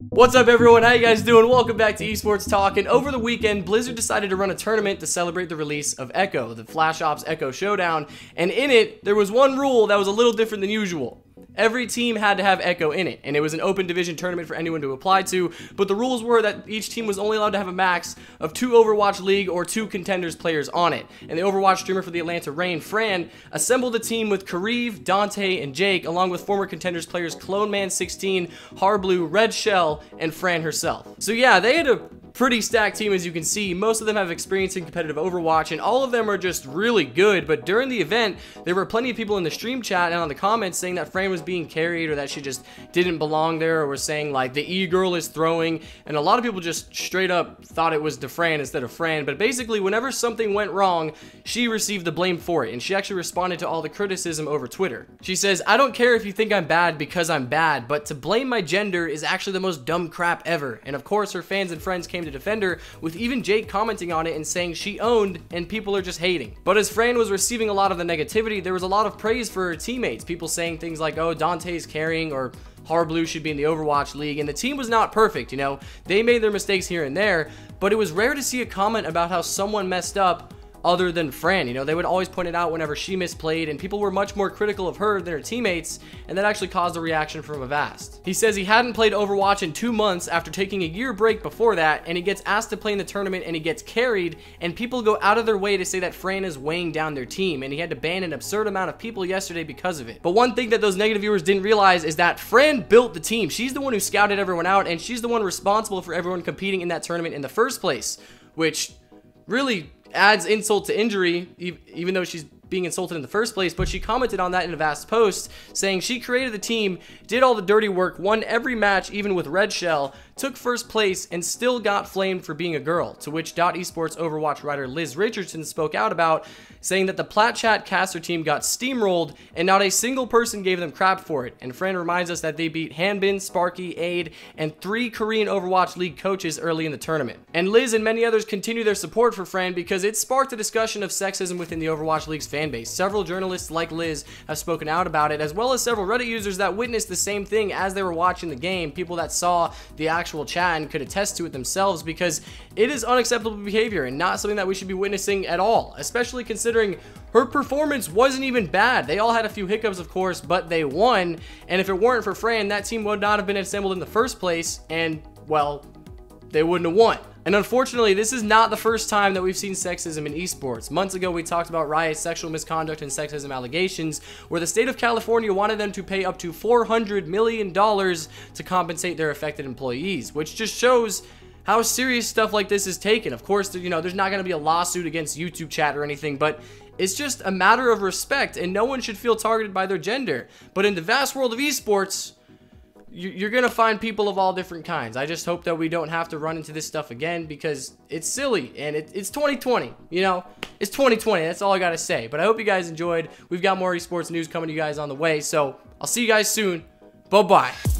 What's up, everyone? How you guys doing? Welcome back to Esports Talk. And over the weekend, Blizzard decided to run a tournament to celebrate the release of Echo, the Flash Ops Echo Showdown. And in it, there was one rule that was a little different than usual. Every team had to have Echo in it, and it was an open division tournament for anyone to apply to, but the rules were that each team was only allowed to have a max of 2 Overwatch League or 2 Contenders players on it. And the Overwatch streamer for the Atlanta Reign, Fran, assembled a team with KariV, Danteh, and Jake, along with former Contenders players CloneMan16, harbleu, Redshell, and Fran herself. So yeah, they had a pretty stacked team, as you can see. Most of them have experience in competitive Overwatch, and all of them are just really good. But during the event, there were plenty of people in the stream chat and on the comments saying that Fran was being carried, or that she just didn't belong there, or was saying like the E-girl is throwing, and a lot of people just straight up thought it was DeFran instead of Fran. But basically, whenever something went wrong, she received the blame for it, and she actually responded to all the criticism over Twitter. She says, "I don't care if you think I'm bad because I'm bad, but to blame my gender is actually the most dumb crap ever." And of course, her fans and friends came to defend her, with even Jake commenting on it and saying she owned and people are just hating. But as Fran was receiving a lot of the negativity, there was a lot of praise for her teammates, people saying things like, oh, Danteh's carrying, or harbleu should be in the Overwatch League. And the team was not perfect, you know, they made their mistakes here and there, but it was rare to see a comment about how someone messed up other than Fran. You know, they would always point it out whenever she misplayed, and people were much more critical of her than her teammates, and that actually caused a reaction from Avast. He says he hadn't played Overwatch in 2 months after taking a year break before that, and he gets asked to play in the tournament and he gets carried, and people go out of their way to say that Fran is weighing down their team, and he had to ban an absurd amount of people yesterday because of it. But one thing that those negative viewers didn't realize is that Fran built the team. She's the one who scouted everyone out, and she's the one responsible for everyone competing in that tournament in the first place, which really adds insult to injury, even though she's being insulted in the first place. But she commented on that in a vast post, saying she created the team, did all the dirty work, won every match even with Redshell, took first place, and still got flamed for being a girl. To which Esports Overwatch writer Liz Richardson spoke out about, saying that the Plat Chat caster team got steamrolled and not a single person gave them crap for it. And Fran reminds us that they beat Hanbin, Sparky, Aid, and 3 Korean Overwatch League coaches early in the tournament. And Liz and many others continue their support for Fran because it sparked a discussion of sexism within the Overwatch League's fanbase. Several journalists like Liz have spoken out about it, as well as several Reddit users that witnessed the same thing as they were watching the game, people that saw the actual chat and could attest to it themselves, because it is unacceptable behavior and not something that we should be witnessing at all, especially considering her performance wasn't even bad. They all had a few hiccups, of course, but they won, and if it weren't for Fran, that team would not have been assembled in the first place, and, well, they wouldn't have won. And unfortunately, this is not the first time that we've seen sexism in esports. Months ago, we talked about Riot's sexual misconduct and sexism allegations, where the state of California wanted them to pay up to $400 million to compensate their affected employees, which just shows how serious stuff like this is taken. Of course, you know, there's not going to be a lawsuit against YouTube chat or anything, but it's just a matter of respect, and no one should feel targeted by their gender. But in the vast world of esports, you're going to find people of all different kinds. I just hope that we don't have to run into this stuff again, because it's silly, and it's 2020, you know? It's 2020, that's all I got to say. But I hope you guys enjoyed. We've got more esports news coming to you guys on the way, so I'll see you guys soon. Bye-bye.